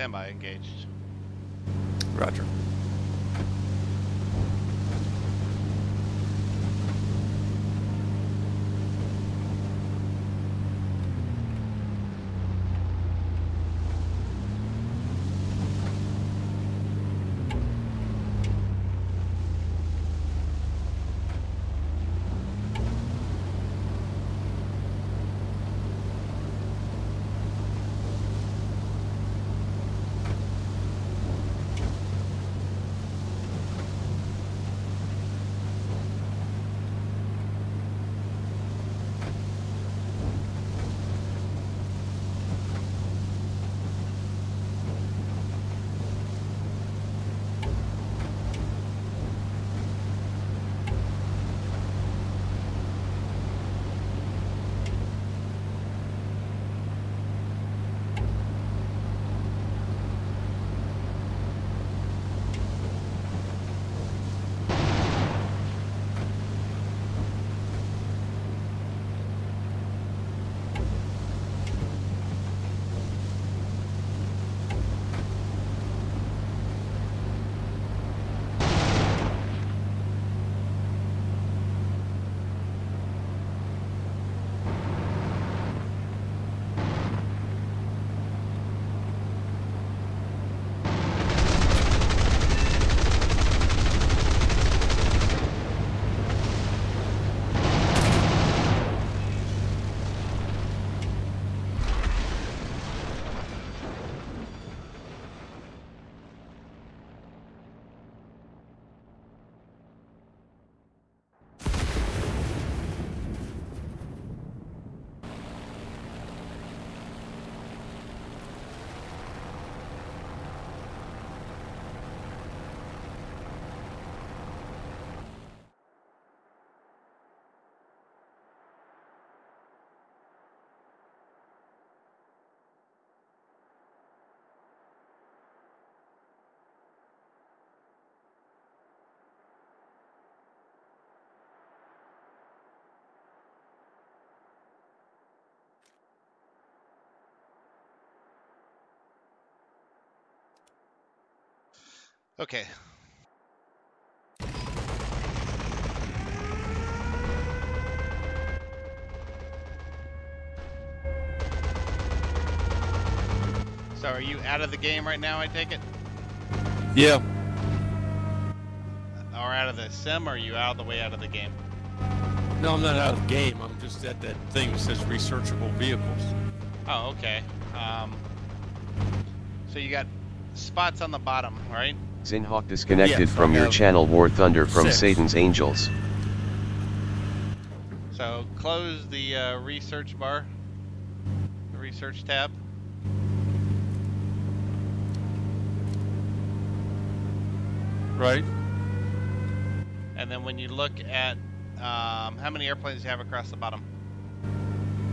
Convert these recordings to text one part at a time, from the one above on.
Standby, engaged. Roger. Okay. So are you out of the game right now, I take it? Yeah. Or out of the sim, or are you out of the way out of the game? No, I'm not out of the game. I'm just at that thing that says researchable vehicles. Oh, okay. So you got spots on the bottom, right? Zinhawk disconnected Yes, from I your have channel. War Thunder from 6. Satan's Angels. So close the research bar, the research tab. Right. And then when you look at how many airplanes you have across the bottom.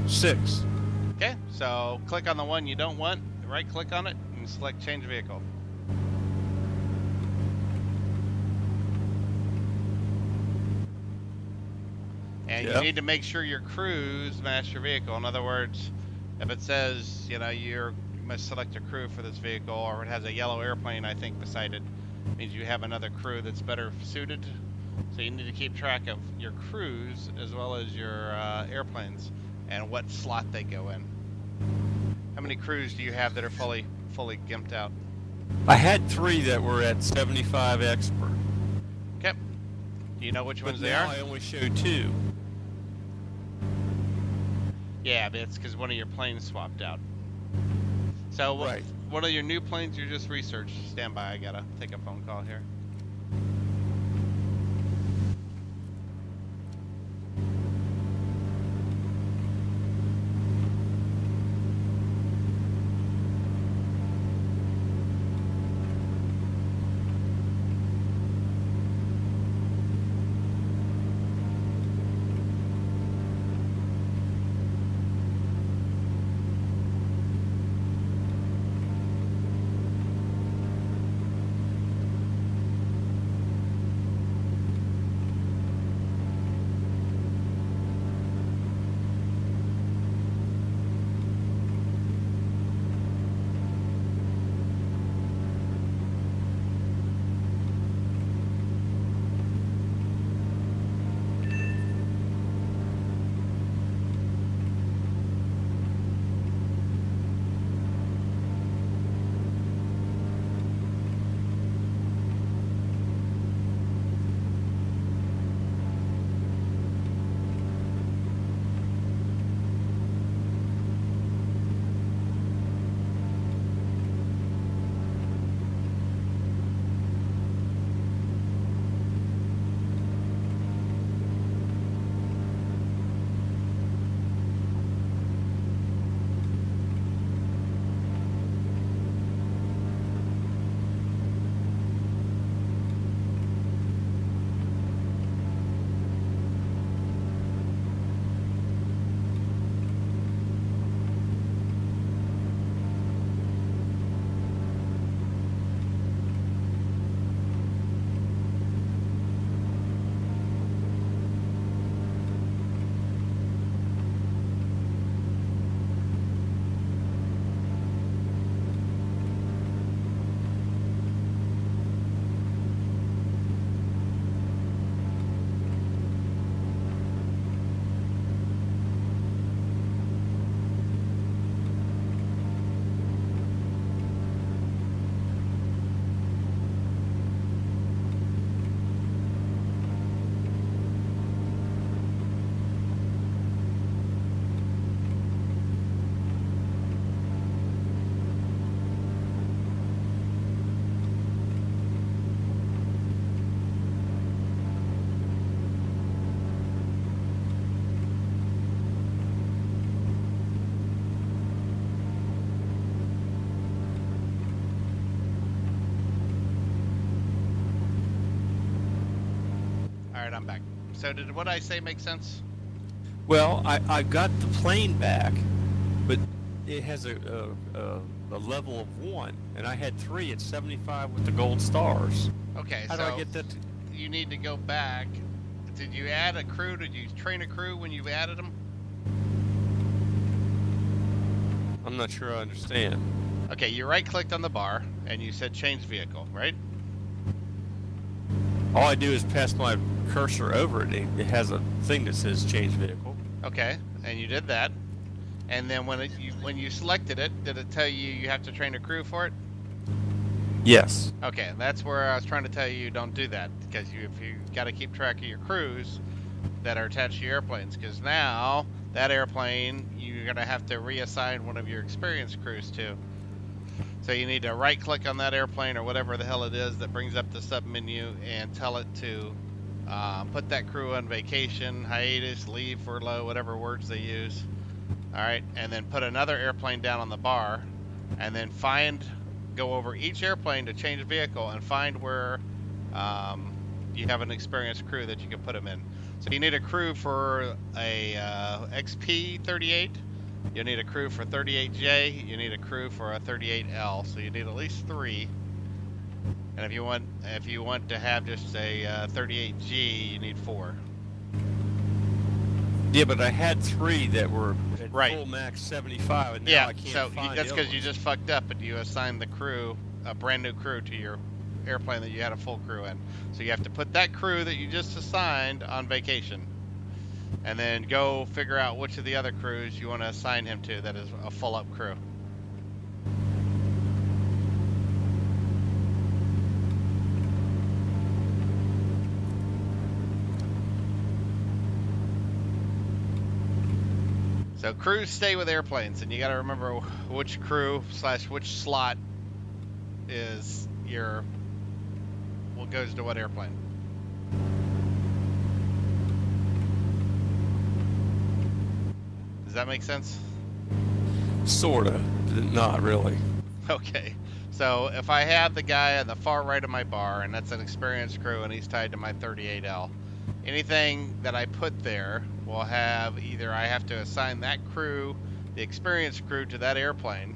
6. Okay, so click on the one you don't want, right click on it, and select change vehicle. And you need to make sure your crews match your vehicle. In other words, if it says, you know, you must select a crew for this vehicle, or it has a yellow airplane, I think, beside it, means you have another crew that's better suited. So you need to keep track of your crews as well as your airplanes and what slot they go in. How many crews do you have that are fully gimped out? I had 3 that were at 75 expert. Okay. Do you know which ones they now are? I only show 2. Yeah, but it's because one of your planes swapped out. So what are your new planes you just researched? Stand by, I gotta take a phone call here. I'm back. So did what I say make sense? Well, I got the plane back, but it has a level of 1, and I had 3 at 75 with the gold stars. Okay, How so do I get that? You need to go back. Did you add a crew? Did you train a crew when you added them? I'm not sure I understand. Okay, you right-clicked on the bar, and you said change vehicle, right? All I do is pass my cursor over it, and it has a thing that says change vehicle. Okay, and you did that. And then when you selected it, did it tell you have to train a crew for it? Yes. Okay, that's where I was trying to tell you don't do that, because if you got to keep track of your crews that are attached to your airplanes, because now that airplane you're going to have to reassign one of your experienced crews to. So you need to right click on that airplane or whatever the hell it is that brings up the sub menu and tell it to put that crew on vacation, hiatus, leave, furlough, whatever words they use. Alright, and then put another airplane down on the bar, and then go over each airplane to change vehicle and find where you have an experienced crew that you can put them in. So you need a crew for a XP38, you need a crew for 38J, you need a crew for a 38L, so you need at least 3. And if you want to have just a 38G, you need 4. Yeah, but I had 3 that were at Right. full max 75, and now Yeah, I can't so find that's the because other you ones. just fucked up and you assigned the crew, a brand new crew to your airplane that you had a full crew in. So you have to put that crew that you just assigned on vacation. And then go figure out which of the other crews you want to assign him to that is a full up crew. So crews stay with airplanes, and you got to remember which crew / which slot is what goes to what airplane. Does that make sense? Sorta, not really. Okay. So if I have the guy on the far right of my bar, and that's an experienced crew, and he's tied to my 38L, anything that I put there will have either I have to assign that crew, the experienced crew, to that airplane,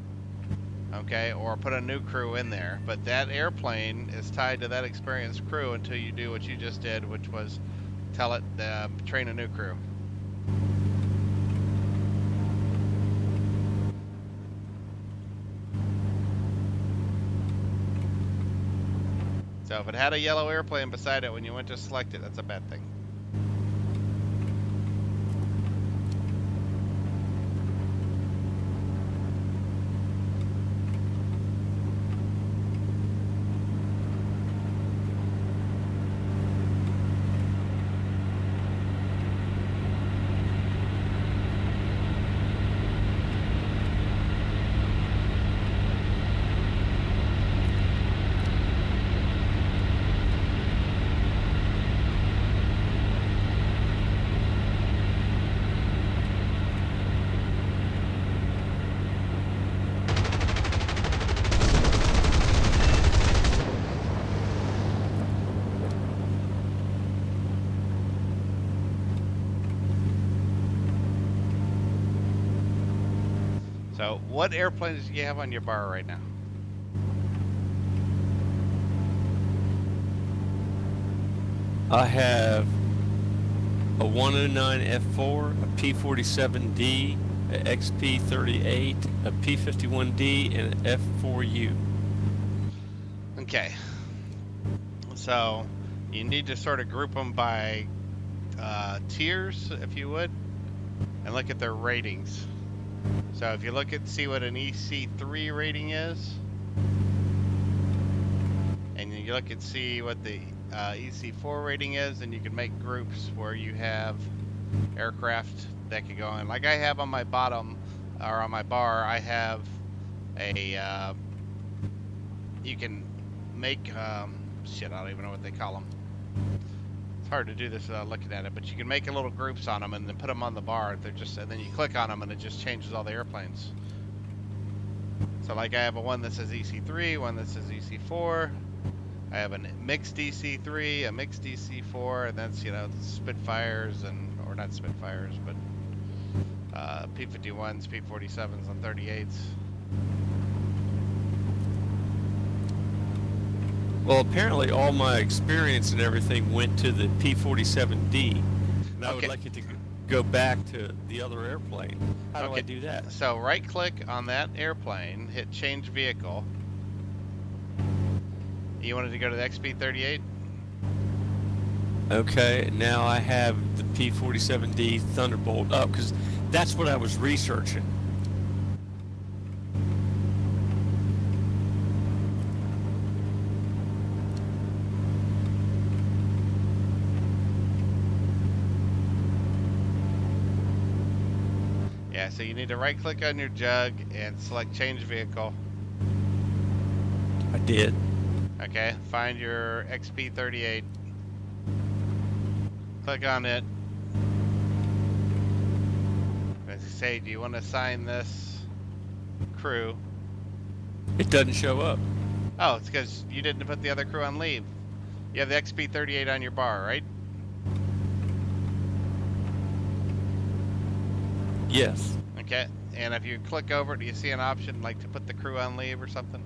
okay, or put a new crew in there. But that airplane is tied to that experienced crew until you do what you just did, which was tell it train a new crew. So if it had a yellow airplane beside it when you went to select it, that's a bad thing. So what airplanes do you have on your bar right now? I have a 109 F4, a P47D, a XP38, a P51D, and an F4U. Okay. So you need to sort of group them by tiers, if you would, and look at their ratings. So if you see what an EC3 rating is, and you look and see what the EC4 rating is, and you can make groups where you have aircraft that can go in. Like I have on my bottom, or on my bar, I have a, you can make, shit, I don't even know what they call them. It's hard to do this without looking at it, but you can make little groups on them and then put them on the bar. They're just, and then you click on them and it just changes all the airplanes. So like I have one that says EC3, one that says EC4, I have a mixed DC-3, a mixed DC-4, and that's, the Spitfires or not Spitfires, but P-51s, P-47s, and 38s. Well, apparently all my experience and everything went to the P-47D. And I would like it to go back to the other airplane. How do I do that? So right-click on that airplane, hit Change Vehicle. You wanted to go to the XP-38? Okay, now I have the P-47D Thunderbolt up, because that's what I was researching. Yeah, so you need to right-click on your jug and select Change Vehicle. I did. Okay, find your XP-38. Click on it. Say, do you want to assign this crew? It doesn't show up. Oh, it's because you didn't put the other crew on leave. You have the XP-38 on your bar, right? Yes. Okay, and if you click over, do you see an option like to put the crew on leave or something?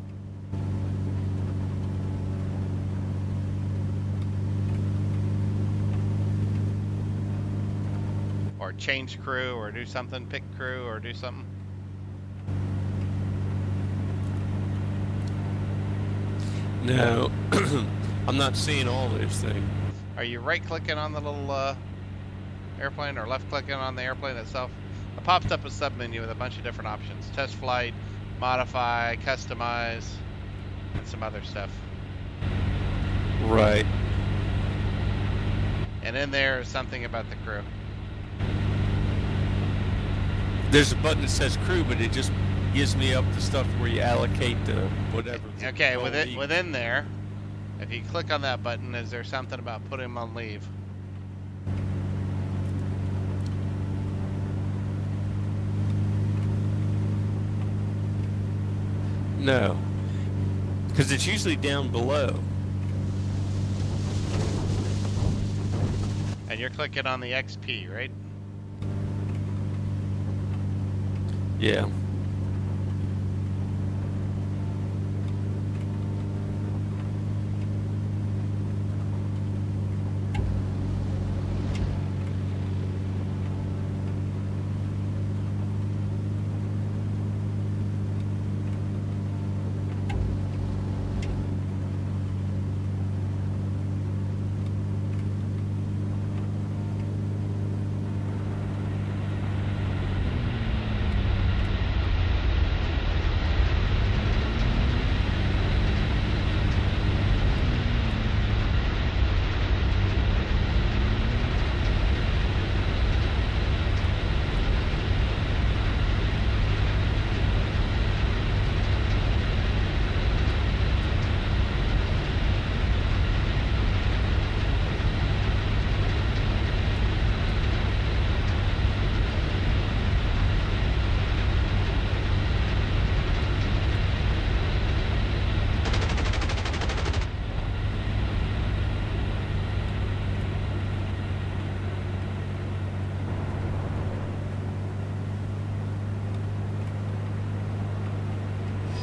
Or change crew, or do something, pick crew, or do something? No, I'm not seeing all those things. Are you right-clicking on the little airplane, or left-clicking on the airplane itself? It pops up a sub-menu with a bunch of different options. Test flight, modify, customize, and some other stuff. Right. And in there is something about the crew. There's a button that says crew, but it just gives me up the stuff where you allocate the whatever. Okay, within there, if you click on that button, is there something about putting them on leave? No, because it's usually down below. And you're clicking on the XP, right? Yeah.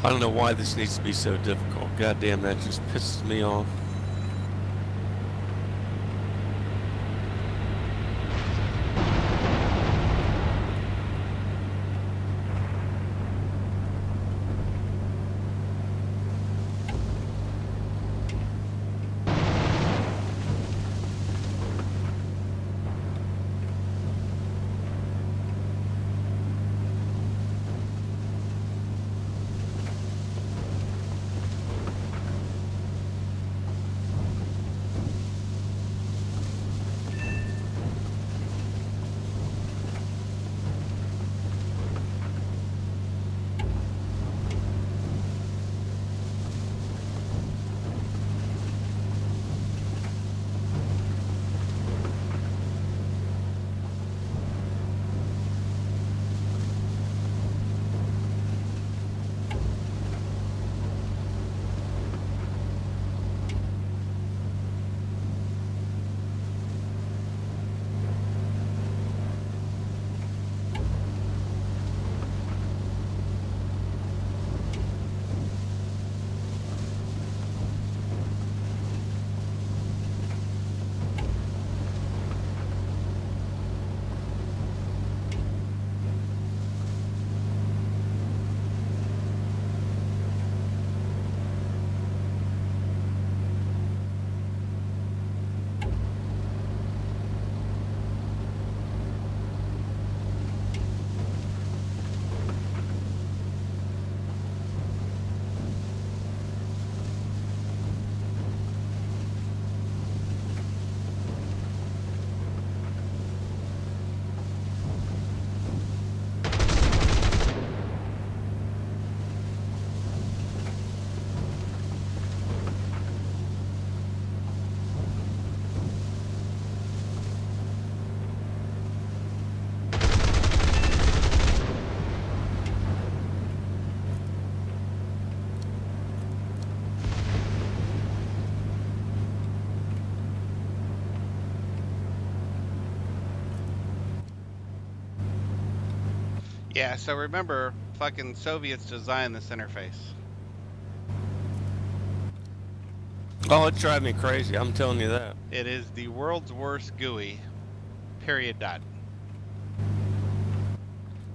I don't know why this needs to be so difficult. God damn, that just pisses me off. Yeah, so remember, fucking Soviets designed this interface. Oh, it drives me crazy. I'm telling you that. It is the world's worst GUI. Period. Dot.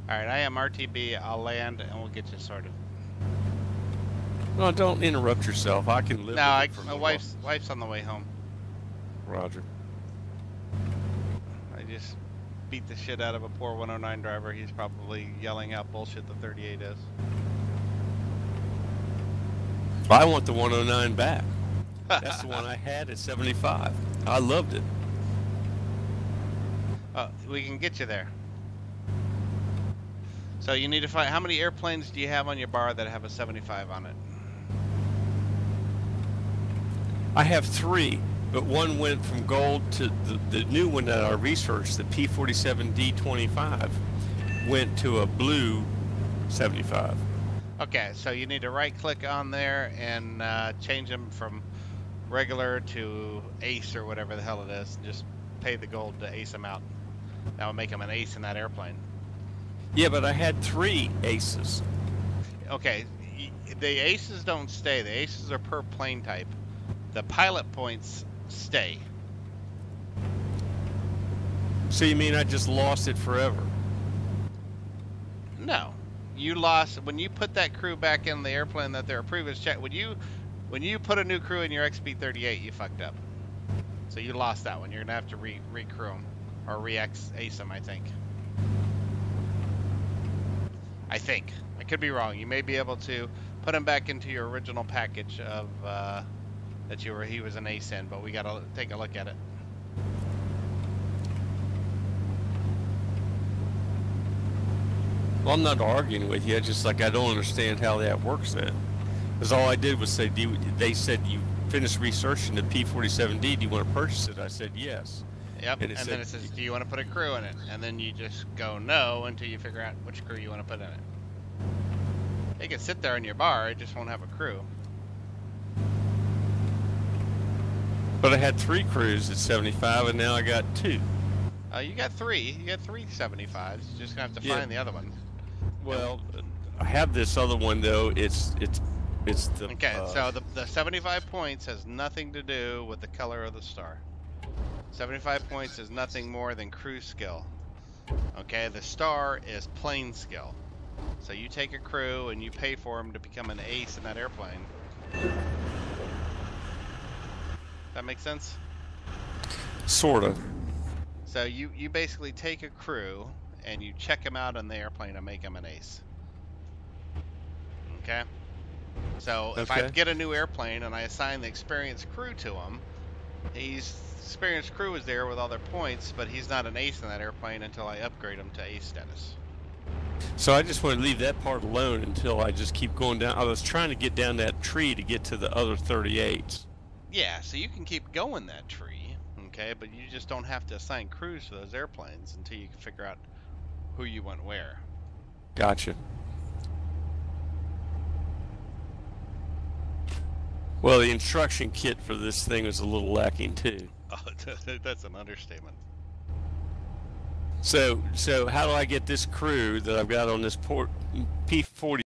All right, I am RTB. I'll land and we'll get you sorted. No, don't interrupt yourself. I can live. No, with it my wife's on the way home. Roger. I just beat the shit out of a poor 109 driver. He's probably yelling out bullshit the 38 is. I want the 109 back. That's the one I had at 75. I loved it. We can get you there. So you need to find, how many airplanes do you have on your bar that have a 75 on it? I have 3, but one went from gold to the new one that I researched, the P47D25, went to a blue 75. Okay, so you need to right click on there and change them from regular to ace or whatever the hell it is. Just pay the gold to ace them out. That will make them an ace in that airplane. Yeah, but I had 3 aces. Okay, the aces don't stay. The aces are per plane type. The pilot points stay. So you mean I just lost it forever? No, you lost when you put that crew back in the airplane that their previous check. When you put a new crew in your XP38, you fucked up. So you lost that one. You're gonna have to recrew them or ace them. I think. I could be wrong. You may be able to put him back into your original package of that he was an ace in, but we gotta take a look at it. Well, I'm not arguing with you. Just like I don't understand how that works then. Because all I did was say, they said you finished researching the P47D. Do you want to purchase it? I said yes. Yep. And then it says, do you want to put a crew in it? And then you just go no until you figure out which crew you want to put in it. It can sit there in your bar. It just won't have a crew. But I had 3 crews at 75, and now I got 2. You got 3. You got 3 75s. You're just gonna have to find the other one. Well, I have this other one though. It's the. Okay, so the 75 points has nothing to do with the color of the star. 75 points is nothing more than crew skill. Okay, the star is plane skill. So you take a crew and you pay for them to become an ace in that airplane. That make sense? Sort of. So you basically take a crew and you check them out on the airplane and make them an ace. Okay? So if I get a new airplane and I assign the experienced crew to him, experienced crew is there with all their points, but he's not an ace in that airplane until I upgrade him to ace status. So I just want to leave that part alone until I just keep going down. I was trying to get down that tree to get to the other 38s. Yeah, so you can keep going that tree, okay, but you just don't have to assign crews to those airplanes until you can figure out who you want where. Gotcha. Well, the instruction kit for this thing was a little lacking too. Oh, that's an understatement. So how do I get this crew that I've got on this P40